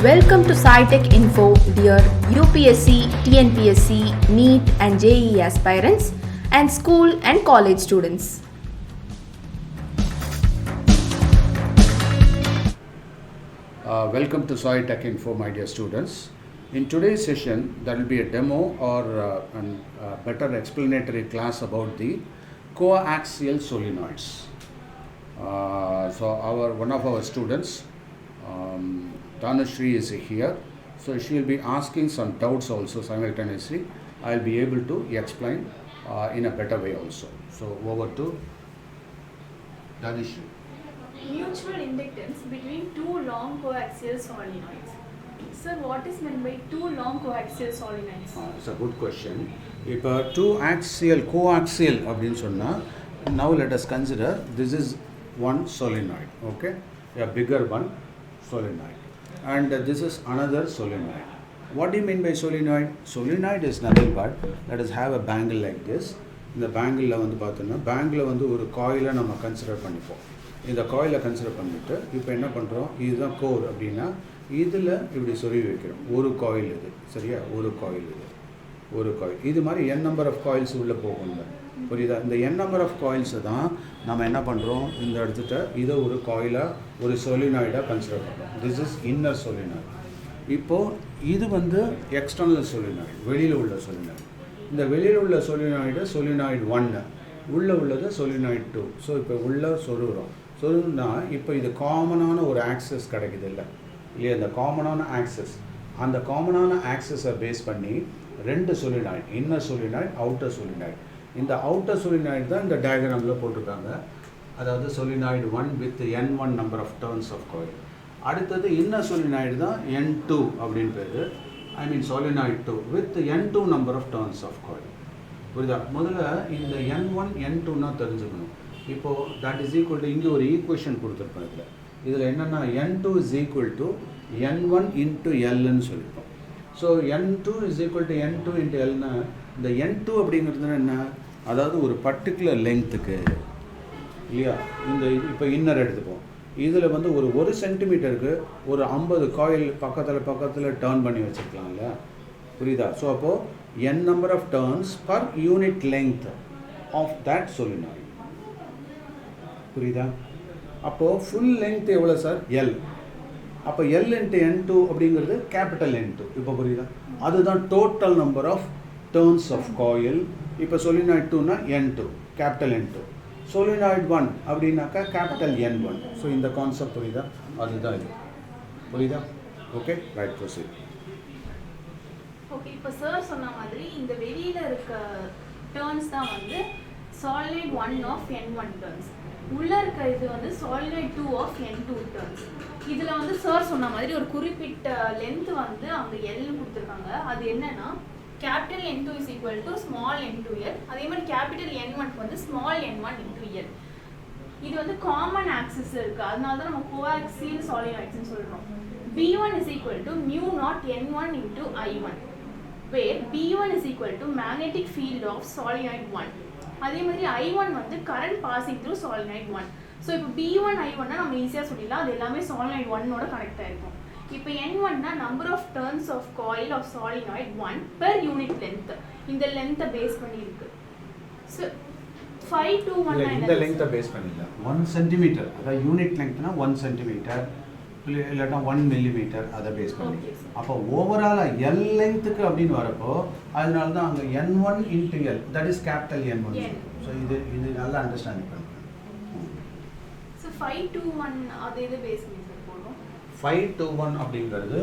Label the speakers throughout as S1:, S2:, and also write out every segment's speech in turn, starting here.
S1: Welcome to SciTech Info, dear UPSC, TNPSC, NEET and JEE aspirants and school and college students.
S2: Welcome to SciTech Info, my dear students. In today's session, there will be a demo or a better explanatory class about the coaxial solenoids. So one of our students, Tanushree, is here. So she will be asking some doubts also simultaneously. I will be able to explain in a better way also. So over to Tanushree.
S3: Mutual inductance between two long coaxial solenoids. Sir, what is meant by two long coaxial solenoids?
S2: It's a good question. இப்போ two axial coaxial அப்படின்னு சொன்னா, now let us consider this is one solenoid, okay, a bigger one solenoid, and this is another solenoid. What do you mean by solenoid? Solenoid is nothing but, let us have a bangle like this. இந்த பேங்கிளில் வந்து பார்த்தோன்னா பேங்கில் வந்து ஒரு காயிலை நம்ம consider பண்ணிப்போம். இந்த காயிலை கன்சிடர் பண்ணிவிட்டு இப்போ என்ன பண்ணுறோம், இதுதான் கோர் அப்படின்னா இதில் இப்படி சொருவி வைக்கிறோம். ஒரு காயில் இது, சரியா, ஒரு காயில் இது, ஒரு காயில். இது மாதிரி n நம்பர் ஆஃப் காயில்ஸ் உள்ளே போகுங்க, புரியுதா? இந்த n நம்பர் ஆஃப் காயில்ஸை தான் நம்ம என்ன பண்ணுறோம், இந்த இடத்துட்ட இதை ஒரு காயிலாக ஒரு சொலினாய்டாக கன்சிடர் பண்ணுறோம். This is inner solenoid. இப்போது இது வந்து எக்ஸ்டர்னல் சொலினாய்டு, வெளியில் உள்ள சொலினாய்டு. இந்த வெளியில் உள்ள சொலினாய்டு 1, உள்ளே உள்ளது சொலினாய்டு 2. ஸோ இப்போ உள்ளே சொருகுனா இப்போ இது காமனான ஒரு ஆக்சஸ் கிடைக்குது இல்லையா? இந்த காமனான ஆக்சஸ், அந்த காமனான ஆக்சஸை பேஸ் பண்ணி ரெண்டு solenoid, inner solenoid, outer solenoid. இந்த அவுட்டர் சொலினாய்டு தான் இந்த டயக்ராமில் போட்டிருக்காங்க. அதாவது solenoid 1 with n1 number of turns of coil. அடுத்தது இன்னர் சொலினாய்டு தான் n2 அப்படின்னு பேர். I mean solenoid 2 with n2 number of turns of coil. புரியுதா? முதல்ல இந்த n1 n2னா தெரிஞ்சுக்கணும். இப்போது தட் இஸ் ஈக்குவல் டு, இங்கே ஒரு ஈக்குவேஷன் கொடுத்துருப்பேன். இதில் என்னென்னா n2 is equal to n1 into எல்ன்னு சொல்லிப்போம். So n2 is equal to n2 into எல்னா, இந்த n2 அப்படிங்கிறதுனா என்ன, அதாவது ஒரு பர்டிகுலர் லெங்க்த்துக்கு இல்லையா. இந்த இது இப்போ இன்னர் எடுத்துப்போம். இதில் வந்து ஒரு சென்டிமீட்டருக்கு ஒரு 50 காயில் பக்கத்தில் டர்ன் பண்ணி வச்சுருக்கலாம்ல, புரியுதா? ஸோ அப்போது n number of turns per unit length of that solenoid, புரியுதா? அப்போது ஃபுல் லெங்த் எவ்வளோ சார்? L. அப்போ L இன்ட்டு n2 அப்படிங்கிறது கேபிட்டல் N2. இப்போ புரியுதா? அதுதான் total number of turns of coil. இப்போ சொலினாய்டு 2னா n2, கேபிட்டல் N2. சொலினாய்டு 1 அப்படின்னாக்கா கேபிட்டல் N1. ஸோ இந்த கான்செப்ட் புரியுதா? அதுதான் இது, புரியுதா? Okay, right, proceed.
S3: ஓகே, இப்போ சார் சொன்ன மாதிரி இந்த வெளியில் இருக்க டர்ன்ஸ் தான் வந்து சாலினாய்டு 1 ஆஃப் n1 டர்ன்ஸ், உள்ளே இருக்க இது வந்து சாலினாய்டு 2 ஆஃப் n2 டர்ன்ஸ். இதில் வந்து சார் சொன்ன மாதிரி ஒரு குறிப்பிட்ட லென்த் வந்து அங்கே எல்னு கொடுத்துருக்காங்க. அது என்னன்னா capital n2 is equal to small n2l. அதே மாதிரி கேபிட்டல் n1 வந்து ஸ்மால் n1 இன்டூ எல். இது வந்து காமன் ஆக்சிஸ் இருக்குது, அதனால தான் நம்ம கோஆக்சியல் சாலினாய்ட்ஸ்னு சொல்கிறோம். b1 is equal to mu not n1 into i1, where b1 is equal to magnetic field of solenoid 1. அதே மாதிரி i1 வந்து current passing through solenoid 1. So இப்போ b1 i1 நம்ம ஈஸியாக சொல்லிடலாம், அது எல்லாமே solenoid 1ஓட கனெக்ட் ஆகிருக்கும். இப்போ n1னா number of turns of coil of solenoid 1 per unit length. இந்த லென்த்தை பேஸ் பண்ணி இருக்கு. ஸோ 521
S2: இந்த லென்த்தை பேஸ் பண்ணிடலாம். 1 சென்டிமீட்டர், அதாவது யூனிட் லென்த்னா 1 சென்டிமீட்டர் இல்லைன்னா 1 மில்லிமீட்டர், அதை பேஸ் பண்ணி. அப்போ ஓவராலாக எல் லெங்க்த்துக்கு அப்படின்னு வரப்போ அதனால தான் அங்கே n1 into L, that is capital N1. So இது நல்லா அண்டர்ஸ்டாண்டிங் பண்ணுங்க.
S3: ஸோ 521 அது எது பேஸ் பண்ணி போடுறோம்?
S2: 521 அப்படிங்கிறது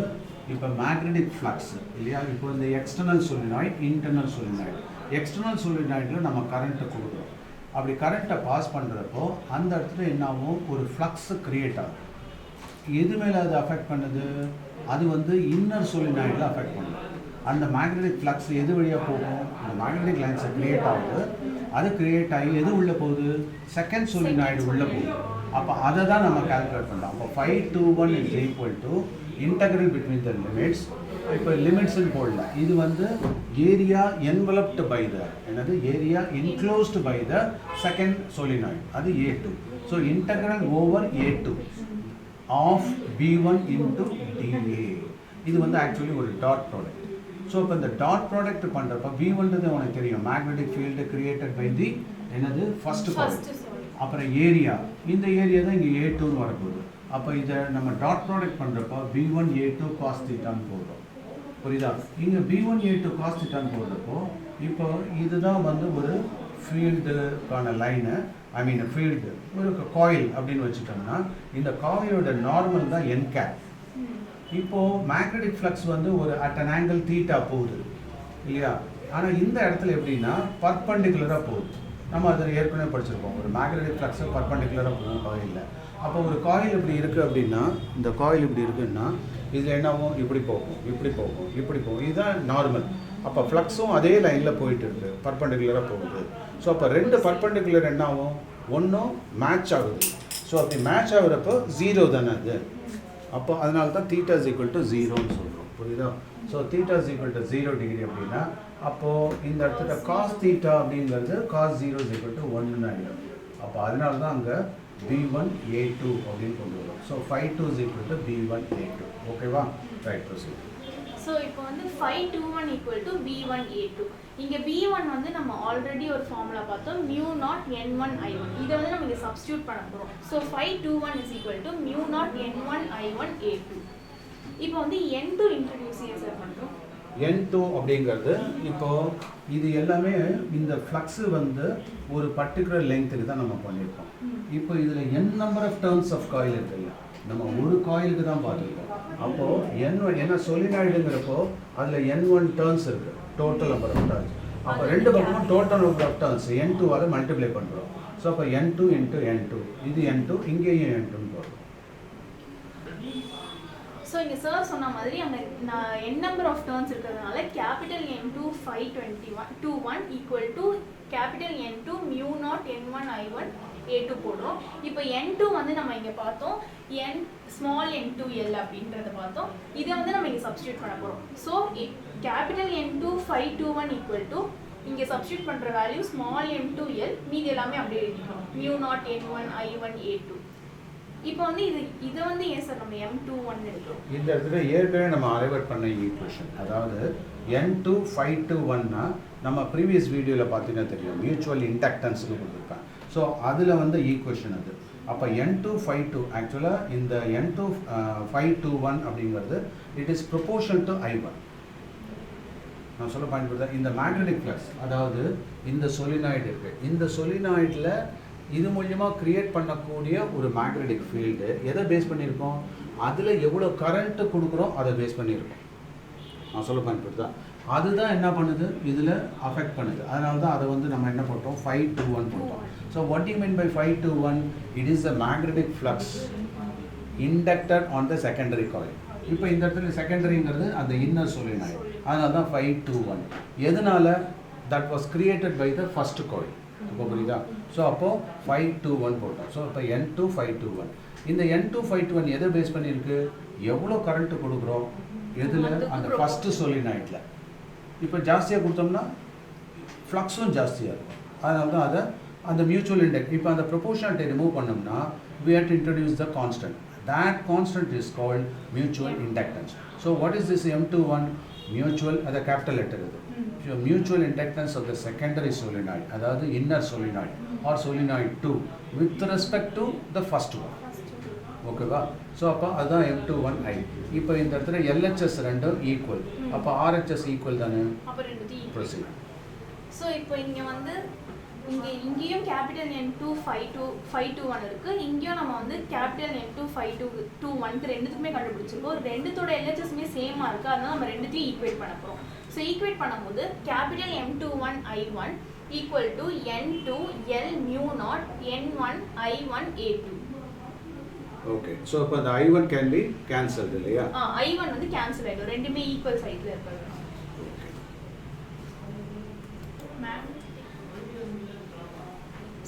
S2: இப்போ மேக்னெட்டிக் ஃப்ளக்ஸ் இல்லையா. இப்போ இந்த external solenoid, internal solenoid. External சொலினாய்டில் நம்ம கரண்ட்டை கொடுக்குறோம். அப்படி கரண்ட்டை பாஸ் பண்ணுறப்போ அந்த இடத்துல என்ன ஆகும், ஒரு ஃப்ளக்ஸு க்ரியேட் ஆகும். எது மேலே அது அஃபெக்ட் பண்ணுது, அது வந்து இன்னர் சொலினாய்டில் அஃபெக்ட் பண்ணுது. அந்த மேக்னெட்டிக் ஃப்ளக்ஸ் எது வழியாக போகும், அந்த மேக்னெட்டிக் லைன்ஸை க்ரியேட் ஆகுது. அது க்ரியேட் ஆகி எது உள்ளே போகுது, செகண்ட் சொலினாய்டு உள்ளே போகுது. அப்போ அதை தான் நம்ம கால்குலேட் பண்ணலாம். அப்போ 521 is equal to integral between the limits. இப்போ லிமிட்ஸ்ன்னு போடலாம். இது வந்து ஏரியா என்வலப்டு பை த, என்னது, area enclosed by the second solenoid, அது A2. So integral over A2 of B1 into dA. இது வந்து ஆக்சுவலி ஒரு டாட் ப்ராடக்ட். ஸோ இப்போ இந்த டாட் ப்ராடக்ட் பண்ணுறப்ப V1ன்றது உனக்கு தெரியும் magnetic field created by the என்னது ஃபர்ஸ்ட் காயில். அப்புறம் ஏரியா, இந்த ஏரியா தான் இங்கே A2ன்னு வரப்போகுது. அப்போ இதை நம்ம டாட் ப்ராடக்ட் பண்ணுறப்போ B1 A2 cos θன்னு போடுறோம். புரியுதா? இங்கே B1 A2 cos θன்னு போடுறப்போ இப்போ இதுதான் வந்து ஒரு ஃபீல்டுக்கான லைனு, ஐ மீன் ஃபீல்டு ஒரு காயில் அப்படின்னு வச்சுட்டோம்னா இந்த காயிலோட நார்மல் தான் n கேப். இப்போது மேக்னெட்டிக் ஃப்ளக்ஸ் வந்து ஒரு அட் அன் ஆங்கிள் தீட்டா போகுது இல்லையா? ஆனால் இந்த இடத்துல எப்படின்னா பர்பண்டிகுலராக போகுது. நம்ம அதில் ஏற்கனவே படிச்சிருக்கோம், ஒரு மேக்னெட்டிக் ஃப்ளக்ஸை பர்பண்டிகுலராக போகும் காயிலில். அப்போ ஒரு காயில் இப்படி இருக்குது அப்படின்னா, இந்த காயில் இப்படி இருக்குன்னா இதில் என்னாகும், இப்படி போகும் இப்படி போகும் இப்படி போகும், இதுதான் நார்மல். அப்போ ஃப்ளக்ஸும் அதே லைனில் போயிட்டு இருக்குது, பர்பண்டிகுலராக போகுது. ஸோ அப்போ ரெண்டு பர்பண்டிகுலர் என்ன ஆகும், ஒன்றும் மேட்ச் ஆகுது. ஸோ அப்படி மேட்ச் ஆகுறப்போ 0 தானே அது. அப்போ அதனால தான் θ is equal to 0ன்னு சொல்கிறோம். புரியுதா? So θ is equal to 0 degree அப்படின்னா அப்போது இந்த இடத்துல cos θ அப்படிங்கிறது cos 0 is equal to 1ன்னு ஆகிடும். அப்போ அதனால தான் அங்கே B1 A2 அப்படின்னு கொண்டு வரும். So Φ2 is equal to B1 A2. ஓகேவா? Right, proceed.
S3: ஸோ இப்போ வந்து Φ21 ஈக்குவல் டு B1 A2. இங்கே B1 வந்து நம்ம ஆல்ரெடி ஒரு ஃபார்முலா பார்த்தோம், μ0 n1 I1. இதை வந்து நம்ம இங்கே சப்ஸ்டியூட் பண்ண போகிறோம். So Φ21 is equal to μ0 n1 I1 A2. இப்போ வந்து n2 இன்ட்ரடியூஸ் சார் பண்ணுறோம்.
S2: n2 அப்படிங்கிறது இப்போ இது எல்லாமே இந்த ஃப்ளக்ஸு வந்து ஒரு பர்டிகுலர் லெங்க்த்துக்கு தான் நம்ம பண்ணியிருக்கோம். இப்போ இதில் n number of turns of coil இருக்குல்ல, நம்ம ஒரு காயிலுக்கு தான் பார்த்துருக்கோம். அப்போது n1 என்ன சொலினாய்டுங்கிறப்போ அதில் n1 டர்ன்ஸ் இருக்குது, டோட்டல் நம்பர் ஆஃப் டர்ன்ஸ். அப்போ ரெண்டு பக்கமும் டோட்டல் நம்பர் ஆஃப் டர்ன்ஸ் n2வால் மல்டிப்ளை பண்ணுறோம். ஸோ அப்போ n2 × n2, இது n2, இங்கேயும் n2ன்னு போடுறோம்.
S3: ஸோ இங்கே சார் சொன்ன மாதிரி அங்கே n நம்பர் ஆஃப் டர்ன்ஸ் இருக்கிறதுனால capital N2 Φ21 equal to capital N2 μ0 n1 I1 A2 போடுறோம். இப்போ n2 வந்து நம்ம இங்கே பார்த்தோம், ஸ்மால் n2L அப்படின்றத பார்த்தோம். இதை வந்து நம்ம இங்கே சப்ஸ்டியூட் பண்ண போகிறோம். So capital N2 Φ21 equal to இங்கே சப்ஸ்டியூட் பண்ணுற வேல்யூ ஸ்மால் m2L, மீது எல்லாமே அப்படியே எழுதிக்கணும், μ0 n1 I1 A2. இப்போ வந்து இதை வந்து ஏன் சார் நம்ம M21 எடுக்கிறோம்? இந்த
S2: இடத்துல ஏற்கனவே நம்ம அரைவட் பண்ண ஈக்குவேஷன், அதாவது N2 Φ21னா நம்ம ப்ரீவியஸ் வீடியோவில் பார்த்தீங்கன்னா தெரியும், மியூச்சுவல் இண்டக்டன்ஸ்னு கொடுத்துருப்பேன். ஸோ அதில் வந்து ஈக்குவேஷன் அது. அப்போ N2 Φ2 ஆக்சுவலாக இந்த N2 Φ21 அப்படிங்கிறது it is proportional to I1. நான் சொல்ல பயன்படுத்த இந்த மேக்னெட்டிக் ஃப்ளக்ஸ், அதாவது இந்த சொலினாய்டு இருக்குது, இந்த சொலினாய்டில் இது மூலியமாக க்ரியேட் பண்ணக்கூடிய ஒரு மேக்னெட்டிக் ஃபீல்டு எதை பேஸ் பண்ணியிருக்கோம், அதில் எவ்வளோ கரண்ட்டு கொடுக்குறோம் அதை பேஸ் பண்ணியிருக்கோம். நான் சொல்ல பயன்படுத்தா அதுதான் என்ன பண்ணுது, இதில் அஃபெக்ட் பண்ணுது. அதனால தான் அதை வந்து நம்ம என்ன போட்டோம், Φ21 போட்டோம். So what you mean by Φ21? It is a magnetic flux inducted on the secondary coil. இப்போ இந்த இடத்துல செகண்டரிங்கிறது அந்த இன்னர் சொலினாய்டு, அதனால தான் Φ21. எதனால? That was created by the first coil. இப்போ புரியுதா? ஸோ அப்போது Φ21 போட்டோம். ஸோ இப்போ N2 Φ21. இந்த N2 Φ21 எதை பேஸ் பண்ணியிருக்கு, எவ்வளோ கரண்ட்டு கொடுக்குறோம், எதில், அந்த ஃபஸ்ட்டு சொலினாய்டில். இப்போ ஜாஸ்தியாக கொடுத்தோம்னா ஃப்ளக்ஸும் ஜாஸ்தியாக இருக்கும். அதனால தான் அதை அந்த மியூச்சுவல் இண்டக்ட், இப்போ அந்த ப்ரொபோர்ஷனாலிட்டி ரிமூவ் பண்ணோம்னா we have to introduce the constant. That constant is called mutual inductance. So what is this M21? Mutual, அது capital letter இது. So mutual inductance of the secondary solenoid, அதாவது inner solenoid or solenoid 2 with respect to the first one. ஓகேவா? So அப்போ அதுதான் M21I. இப்போ இந்த இடத்துல LHS ரெண்டும் ஈக்குவல், அப்போ RHS ஈக்குவல் தானே. ப்ரொசீட்.
S3: ஸோ இப்போ இங்கே வந்து இங்கேயும் கேபிட்டல் N2 Φ21 இருக்குது, இங்கேயும் நம்ம வந்து கேபிட்டல் N2 Φ21 ரெண்டுத்துக்குமே கண்டுபிடிச்சிருக்கோம். ரெண்டுத்தோட LHSமே சேமாக இருக்குது, அதனால நம்ம ரெண்டுத்தையும் ஈக்குவேட் பண்ண போகிறோம். ஸோ ஈக்குவேட் பண்ணும்போது capital M21 I1 equal to N2 L μ0 N1 I1 A2.
S2: Okay. So இப்போ அந்த I1 கேன் பி கேன்சல்டு இல்லையா?
S3: I1 வந்து கேன்சல் ஆகிடும், ரெண்டுமே ஈக்குவல் சைடில் இருக்கிறது. மேம்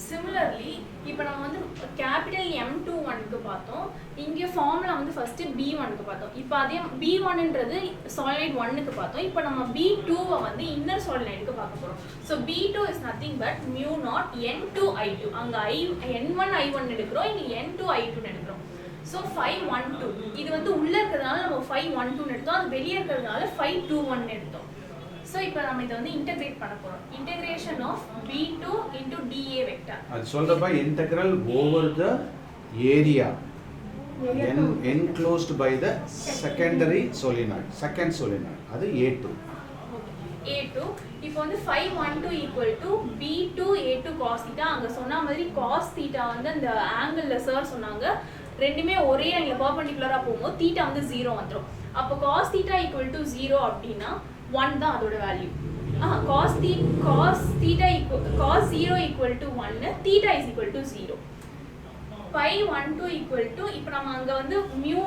S3: சிமிலர்லி இப்போ நம்ம வந்து கேபிட்டல் M21க்கு பார்த்தோம், இங்கே ஃபார்முலா வந்து ஃபஸ்ட்டு B1க்கு பார்த்தோம். இப்போ அதே B1ன்றது சாலினாய்டு 1க்கு பார்த்தோம். இப்போ நம்ம B2வை வந்து இன்னர் சாலினாய்டுக்கு பார்க்க போகிறோம். So B2 is nothing but μ0 N2 I2. அங்கே N1 I1 எடுக்கிறோம், இங்கே N2 I2 எடுக்கிறோம். ஸோ 512 இது வந்து உள்ளே இருக்கிறதுனால நம்ம 512 எடுத்தோம், அது வெளியே இருக்கிறதுனால 521 எடுத்தோம். ஸோ இப்போ நம்ம இதை வந்து இன்டெகிரேட் பண்ண போகிறோம். Integration of B2 into dA vector.
S2: அது சொல்கிறப்ப integral over the area enclosed by the secondary solenoid, second solenoid, அது A2.
S3: A2 இப்போ வந்து 512 equal to B2 A2 cos theta. அங்கே சொன்ன மாதிரி cos theta வந்து அந்த ஆங்கிளில் சார் சொன்னாங்க ரெண்டுமே ஒரே ஆங்கிள் பர்பெண்டிகுலராக போகும்போது தீட்டா வந்து 0 வந்துடும். அப்போ cos theta equal to 0 அப்படின்னா 1 தான் அதோட value. cos 0 equal to 1, theta is equal to 0. 512 equal to இப்போ நம்ம அங்கே வந்து மியூ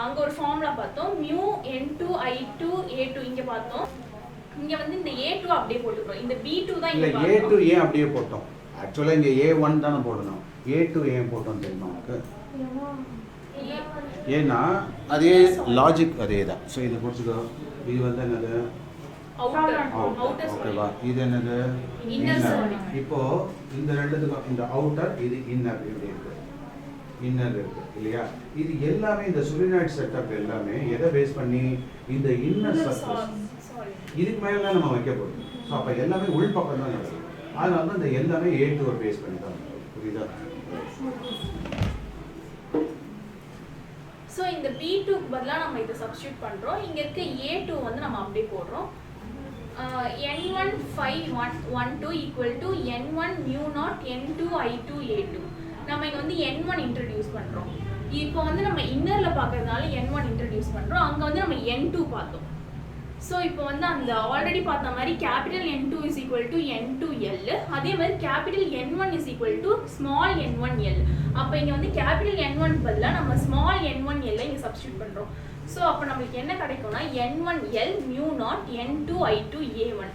S3: அங்கே ஒரு ஃபார்முலா பார்த்தோம், மியூ N2 I2 A2 இங்கே பார்த்தோம். இங்கே வந்து இந்த A2 அப்படியே போட்டுக்கிறோம், இந்த B2 தான்
S2: இல்லை A2 ஏன் அப்படியே போட்டோம்? ஆக்சுவலாக இங்கே A1 தானே போடணும், A2 ஏன் போட்டோம் தெரியுமா உங்களுக்கு? ஏன்னா அதே லாஜிக் அதே தான். ஸோ இது குறிச்சுக்கோ, இது வந்து என்னது ஓகேவா, இது என்னது இன்னர். இப்போ இந்த ரெண்டுத்துக்கும் இந்த அவுட்டர் இது இன்னர் இப்படி இருக்கு, இன்னர் இருக்கு இல்லையா? இது எல்லாமே இந்த சொலினாய்ட் செட்டப் எல்லாமே எதை பேஸ் பண்ணி இந்த இன்னர் சர்ஃபேஸ் இதுக்கு மேலே தான் நம்ம வைக்க போகிறோம். ஸோ அப்போ எல்லாமே உள் பக்கம் தான் நடக்கும். அதனால தான் இந்த எல்லாமே A2 பேஸ் பண்ணி தான், புரியுதா?
S3: ஸோ இந்த B2க்கு பதிலாக நம்ம இதை சப்ஸ்டியூட் பண்ணுறோம். இங்கே இருக்க A2 வந்து நம்ம அப்படியே போடுறோம். N1 512 equal to N1 mu naught N2 I2 A2. நம்ம இங்கே வந்து N1 இன்ட்ரடியூஸ் பண்ணுறோம். இப்போ வந்து நம்ம இன்னரில் பார்க்கறதுனால N1 இன்ட்ரடியூஸ் பண்ணுறோம், அங்கே வந்து நம்ம N2 பார்த்தோம். ஸோ இப்போ வந்து அந்த ஆல்ரெடி பார்த்த மாதிரி capital N2 is equal to N2L, அதே மாதிரி capital N1 is equal to small N1L. அப்போ இங்கே வந்து கேபிட்டல் N1 பதிலாக நம்ம ஸ்மால் N1L இங்கே சப்ஸ்டியூட் பண்ணுறோம். ஸோ அப்போ நம்மளுக்கு என்ன கிடைக்கும்னா N1L mu naught N2 I2 A1.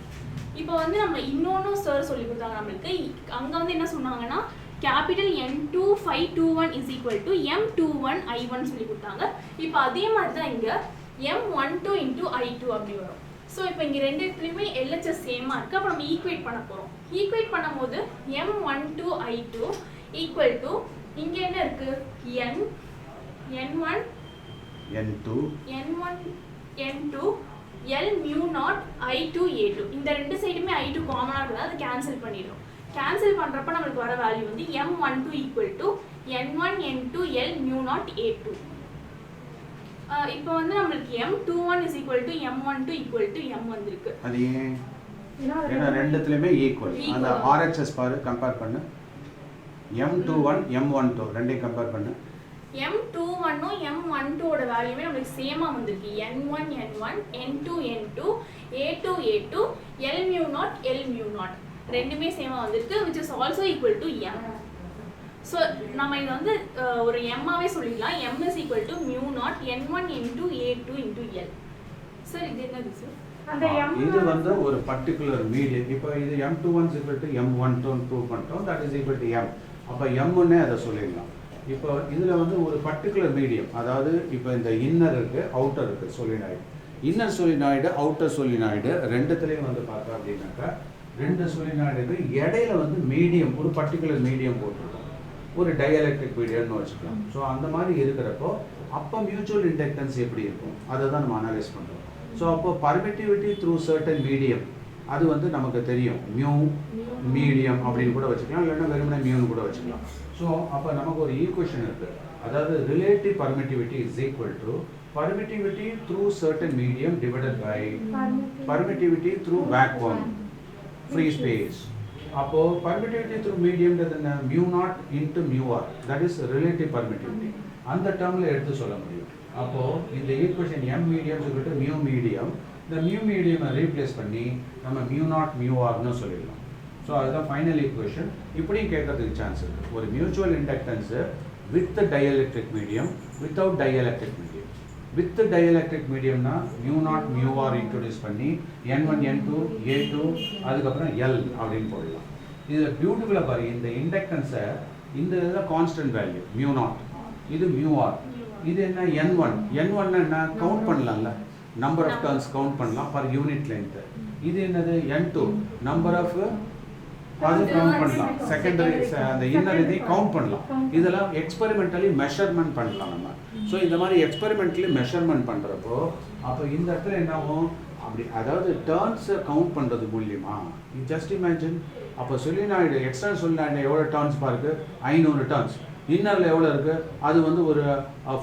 S3: இப்போ வந்து நம்ம இன்னொன்று சார் சொல்லி கொடுத்தாங்க நம்மளுக்கு, அங்கே வந்து என்ன சொன்னாங்கன்னா capital N2 521 is equal to M21 I1 சொல்லி கொடுத்தாங்க. இப்போ அதே மாதிரி தான் இங்கே M12 into I2 அப்படி வரும். ஸோ இப்போ இங்கே ரெண்டு இடத்துலையுமே LHS சேமாக இருக்குது. அப்போ நம்ம ஈக்குவேட் பண்ண போகிறோம். ஈக்குவேட் பண்ணும்போது M12 I2 ஈக்குவல் டு இங்கே என்ன இருக்குது N1 N2 L mu naught I2 A2. இந்த ரெண்டு சைடுமே I2 காமனாக இருக்குது, அது கேன்சல் பண்ணிடும். கேன்சல் பண்ணுறப்ப நம்மளுக்கு வர வேல்யூ வந்து M12 equal to N1 N2 L mu naught A2. இப்போ வந்து நம்மளுக்கு M21 is equal to M12 equal to M வந்திருக்கு.
S2: அது ஏன்? ஏன்னா ரெண்டுத்துலயுமே ஈக்குவல். அந்த RHS பாரு, கம்பேர் பண்ணு. M21 M12 ரெண்டையும் கம்பேர் பண்ணு.
S3: M21 உம் M12 ஓட வேல்யூமே நமக்கு சேமா வந்திருக்கு. N1 N1 N2 N2 A2 A2 L mu naught L mu naught ரெண்டுமே சேமா வந்திருக்கு, which is also equal to M. So நம்ம இதை வந்து ஒரு எம்மாவே சொல்லிடலாம். M is equal to mu naught N1 into A2 into L. Sir இது என்னது சார்?
S2: அந்த இது வந்து ஒரு பர்టిక్యులர் மீடியம். இப்போ இது M21 is equal to M12 prove பண்ணிட்டோம், that is equal to M. அப்போ M னே அதை சொல்லிடலாம். இப்போ இதில் வந்து ஒரு பர்టిక్యులர் மீடியம், அதாவது இப்போ இந்த இன்னர் இருக்குது அவுட்டர் இருக்குது solenoid. Inner solenoid outer solenoid ரெண்டுத்துலேயும் வந்து பார்த்தா அப்படின்னாக்கா ரெண்டு சொலினாய்டுக்கு இடையில வந்து மீடியம், ஒரு பர்టిక్యులர் மீடியம் போட்டிருக்கோம், ஒரு டயலெக்ட்ரிக் மீடியம்னு வச்சுக்கலாம். ஸோ அந்த மாதிரி இருக்கிறப்போ அப்போ மியூச்சுவல் இண்டக்டன்ஸ் எப்படி இருக்கும் அதை தான் நம்ம அனலைஸ் பண்ணுறோம். ஸோ அப்போ பர்மிட்டிவிட்டி த்ரூ சர்டன் மீடியம் அது வந்து நமக்கு தெரியும், மியூ மீடியம் அப்படின்னு கூட வச்சுக்கலாம், இல்லைன்னா வெறுமனே மியூன்னு கூட வச்சுக்கலாம். ஸோ அப்போ நமக்கு ஒரு ஈக்குவேஷன் இருக்குது, அதாவது relative permittivity is equal to permittivity through certain medium divided by permittivity through vacuum free space. அப்போ பர்மிட்டிவிட்டி த்ரூ மீடியம்ன்றது என்ன? Mu naught into mu r, that is relative permittivity. அந்த டேர்மில் எடுத்து சொல்ல முடியும். அப்போது இந்த ஈக்குவேஷன் M மீடியம் சொல்லிட்டு மியூ மீடியம், இந்த மியூ மீடியமை ரீப்ளேஸ் பண்ணி நம்ம மியூ நாட் மியூ ஆர்னு சொல்லிடலாம். ஸோ அதுதான் ஃபைனல் ஈக்குவேஷன். இப்படியும் கேட்கறதுக்கு சான்ஸ் இருக்குது, ஒரு mutual inductance with dielectric medium without dielectric medium. With dielectric மீடியம்னா mu naught mu R introduce பண்ணி N1 N2 A2 அதுக்கப்புறம் L அப்படின்னு போடலாம். இதில் பியூட்டிஃபுல்லாக பாருங்கள், இந்த இண்டக்டன்ஸை இந்த இதில் கான்ஸ்டன்ட் வேல்யூ மியூ நாட், இது மியூ ஆர், இது என்ன N1. N1 என்ன கவுண்ட் பண்ணலாம்ல, நம்பர் ஆஃப் டர்ன்ஸ் கவுண்ட் பண்ணலாம் பர் யூனிட் லென்த். இது என்னது N2, நம்பர் ஆஃப் அது கவுண்ட் பண்ணலாம். செகண்டரி அந்த இன்னர் இதை கவுண்ட் பண்ணலாம். இதெல்லாம் எக்ஸ்பெரிமெண்டலி மெஷர்மெண்ட் பண்ணலாம் நம்ம. ஸோ இந்த மாதிரி எக்ஸ்பெரிமெண்டலி மெஷர்மெண்ட் பண்ணுறப்போ அப்போ இந்த இடத்துல என்ன ஆகும் அப்படி, அதாவது டர்ன்ஸை கவுண்ட் பண்ணுறது மூலியமா ஜஸ்ட் இமேஜின். அப்போ சொலினாய்டு எக்ஸ்டர்னல் சொலினாய்டு எவ்வளோ டர்ன்ஸ் பாருக்கு, 500 டர்ன்ஸ். இன்னரில் எவ்வளோ இருக்குது, அது வந்து ஒரு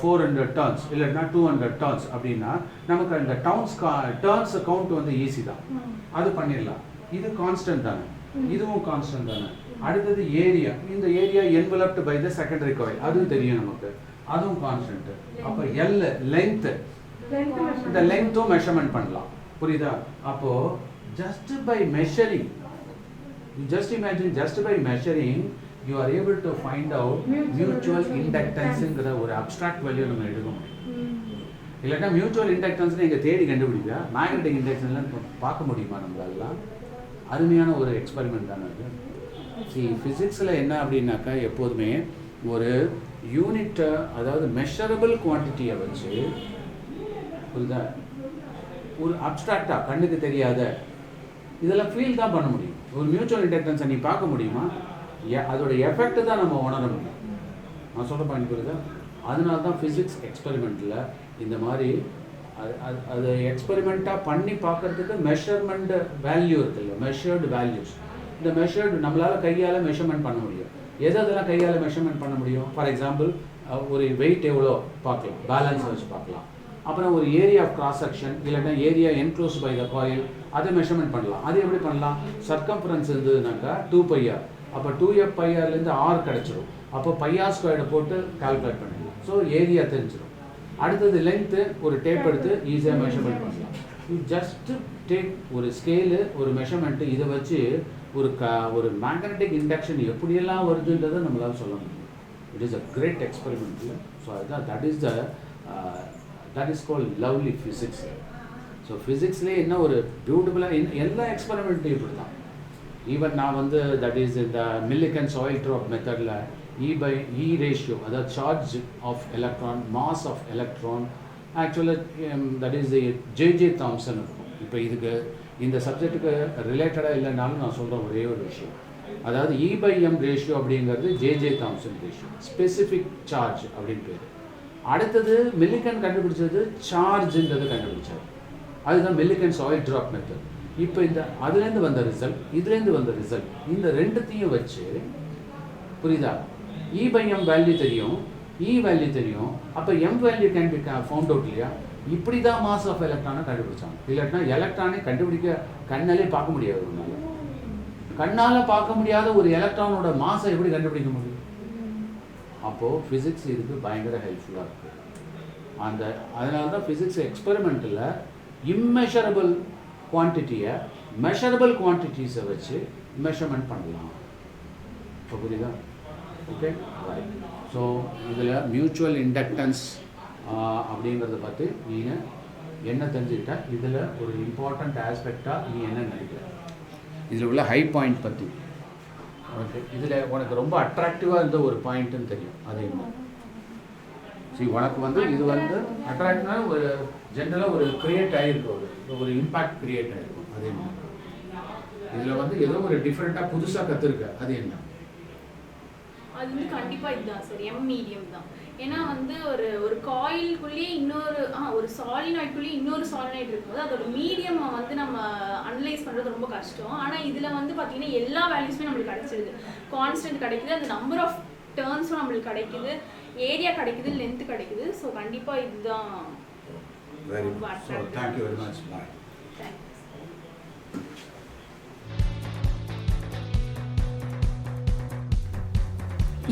S2: 400 டர்ன்ஸ் இல்லைன்னா 200 டர்ன்ஸ். அப்படின்னா நமக்கு அந்த டர்ன்ஸ் கவுண்ட் வந்து ஈஸி தான், அது பண்ணிடலாம். இது கான்ஸ்டன்ட் தானே, இதுவும் கான்ஸ்டன்ட் தானே. அடுத்தது ஏரியா, இந்த area enveloped by the secondary coil, அதுவும் தெரியும் நமக்கு, அதுவும் கான்ஸ்டன்ட். அப்போ எல் லென்த், இந்த லென்த்தும் மெஷர்மெண்ட் பண்ணலாம். புரியுதா? அப்போ just by measuring, just imagine, just by measuring you are able to find out mutual inductanceங்கிற ஒரு abstract value நம்ம எடுக்க முடியும். இல்லைன்னா மியூச்சுவல் இண்டக்டன்ஸ் நீங்கள் தேடி கண்டுபிடிப்பா, மேக்னெட்டிக் இண்டக்ஷன்லாம் பார்க்க முடியுமா நம்மளால? அருமையான ஒரு எக்ஸ்பெரிமெண்ட் தானே அது. ஃபிசிக்ஸில் என்ன அப்படின்னாக்கா எப்போதுமே ஒரு யூனிட்டை, அதாவது மெஷரபிள் குவான்டிட்டியை வச்சு, புரியுதா, ஒரு அப்ட்ராக்டாக கண்ணுக்கு தெரியாத இதெல்லாம் ஃபீல் தான் பண்ண முடியும். ஒரு மியூச்சுவல் இண்டக்டன்ஸை நீ பார்க்க முடியுமா? அதோட எஃபெக்ட் தான் நம்ம உணர முடியும். நான் சொல்ல பாயிண்ட் புரியுதா? அதனால தான் ஃபிசிக்ஸ் எக்ஸ்பெரிமெண்ட்டில் இந்த மாதிரி அது எக்ஸ்பெரிமெண்ட்டாக பண்ணி பார்க்கறதுக்கு மெஷர்மெண்ட் வேல்யூ இருக்குல்ல, மெஷர்டு வேல்யூஸ். இந்த மெஷர்டு நம்மளால் கையால் மெஷர்மெண்ட் பண்ண முடியும். எதெல்லாம் கையால் மெஷர்மெண்ட் பண்ண முடியும்? ஃபார் எக்ஸாம்பிள் ஒரு வெயிட் எவ்வளோ பார்க்கலாம், பேலன்ஸ் வச்சு பார்க்கலாம். அப்புறம் ஒரு ஏரியா ஆஃப் கிராஸ் செக்ஷன் இல்லைன்னா area enclose by the coil, அதை மெஷர்மெண்ட் பண்ணலாம். அது எப்படி பண்ணலாம்? சர்க்கம்ஃபரன்ஸ் இருந்ததுனாக்கா 2πr, அப்போ 2f/rலேருந்து r கிடச்சிடும். அப்போ πr² போட்டு கால்குலேட் பண்ணிடலாம். ஸோ ஏரியா தெரிஞ்சிடும். அடுத்தது லென்த்து, ஒரு டேப் எடுத்து ஈஸியாக மெஷர்மெண்ட் பண்ணலாம். யூ ஜஸ்ட் டேக் ஒரு ஸ்கேலு, ஒரு மெஷர்மெண்ட்டு, இதை வச்சு ஒரு மேக்னெட்டிக் இண்டக்ஷன் எப்படியெல்லாம் வருதுன்றதை நம்மளால் சொல்ல முடியும். It is a great experiment. So அதுதான் that is called lovely physics. So ஃபிசிக்ஸ்லேயே என்ன ஒரு பியூட்டிஃபுல்லாக எல்லா எக்ஸ்பெரிமெண்ட்டும் இப்படி தான். ஈவன் நான் வந்து தட் இஸ் இந்த மில்லிகன் சாயில் ட்ராப் மெத்தடில் E/E ரேஷியோ, அதாவது charge of electron, mass of electron, ஆக்சுவலாக தட் இஸ் ஜே தாம்சன் இருக்கும். இப்போ இதுக்கு இந்த சப்ஜெக்ட்டுக்கு ரிலேட்டடாக இல்லைனாலும் நான் சொல்கிற ஒரே ஒரு விஷயம், அதாவது E/m ரேஷியோ அப்படிங்கிறது J Thomson ratio, specific charge அப்படின்னு பேர். அடுத்தது மில்லிகன் கண்டுபிடிச்சது சார்ஜுன்றது கண்டுபிடிச்சார், அதுதான் மில்லிகன் சாயில் ட்ராப் மெத்தட். இப்போ இந்த அதுலேருந்து வந்த ரிசல்ட், இதுலேருந்து வந்த ரிசல்ட், இந்த ரெண்டுத்தையும் வச்சு புரியுதா, E/m வேல்யூ தெரியும், E வேல்யூ தெரியும், அப்போ M value can be found out இல்லையா? இப்படி தான் மாஸ் ஆஃப் எலக்ட்ரானை கண்டுபிடிச்சாங்க. இல்லாட்டினா எலக்ட்ரானை கண்டுபிடிக்க கண்ணாலே பார்க்க முடியாது. கண்ணால் பார்க்க முடியாத ஒரு எலக்ட்ரானோட மாஸை எப்படி கண்டுபிடிக்க முடியும்? அப்போது ஃபிசிக்ஸ் இதுக்கு பயங்கர ஹெல்ப்ஃபுல்லாக இருக்குது. அதனால தான் ஃபிசிக்ஸ் எக்ஸ்பெரிமெண்ட்டில் இம்மெஷரபிள் குவான்டிட்டியை மெஷரபிள் குவான்டிட்டிஸை வச்சு மெஷர்மெண்ட் பண்ணலாம். இப்போ புரியுதா? Okay, right. ஸோ இதில் மியூச்சுவல் இண்டக்டன்ஸ் அப்படிங்கிறத பற்றி நீங்கள் என்ன தெரிஞ்சுக்கிட்டா, இதில் ஒரு இம்பார்ட்டண்ட் ஆஸ்பெக்டாக நீ என்ன நினைக்கிற, இதில் உள்ள ஹை பாயிண்ட் பற்றி ஓகே, இதில் உனக்கு ரொம்ப அட்ராக்டிவாக இருந்த ஒரு பாயிண்ட்டுன்னு தெரியும். அது என்ன? சரி, உனக்கு வந்து இது வந்து அட்ராக்டிவாக ஒரு ஜென்ரலாக ஒரு க்ரியேட் ஆகிருக்கும், ஒரு இம்பேக்ட் க்ரியேட் ஆகிருக்கும். அது என்ன? இதில் வந்து ஏதோ ஒரு டிஃப்ரெண்ட்டாக புதுசாக கற்றுருக்க, அது என்ன?
S3: அது வந்து கண்டிப்பாக இதுதான் சார், M மீடியம் தான். ஏன்னா வந்து ஒரு காயிலுக்குள்ளேயே ஒரு சாலினாய்டுக்குள்ளேயே இன்னொரு சாலினாய்டு இருக்கும்போது அதோட மீடியம் வந்து நம்ம அனலைஸ் பண்ணுறது ரொம்ப கஷ்டம். ஆனால் இதில் வந்து பார்த்தீங்கன்னா எல்லா வேல்யூஸுமே நம்மளுக்கு கிடைச்சிடுது. கான்ஸ்டன்ட் கிடைக்குது, அந்த நம்பர் ஆஃப் டர்ன்ஸும் நம்மளுக்கு கிடைக்குது, ஏரியா கிடைக்குது, லென்த் கிடைக்குது. ஸோ கண்டிப்பாக இதுதான்.
S2: Very good. So thank you very much. Bye.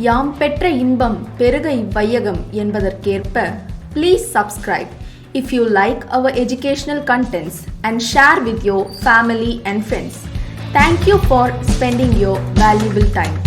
S1: யாம் பெற்ற இன்பம் பெருக இவ்வையகம் என்பதற்கேற்ப please subscribe if you like our educational contents and share with your family and friends. Thank you for spending your valuable time.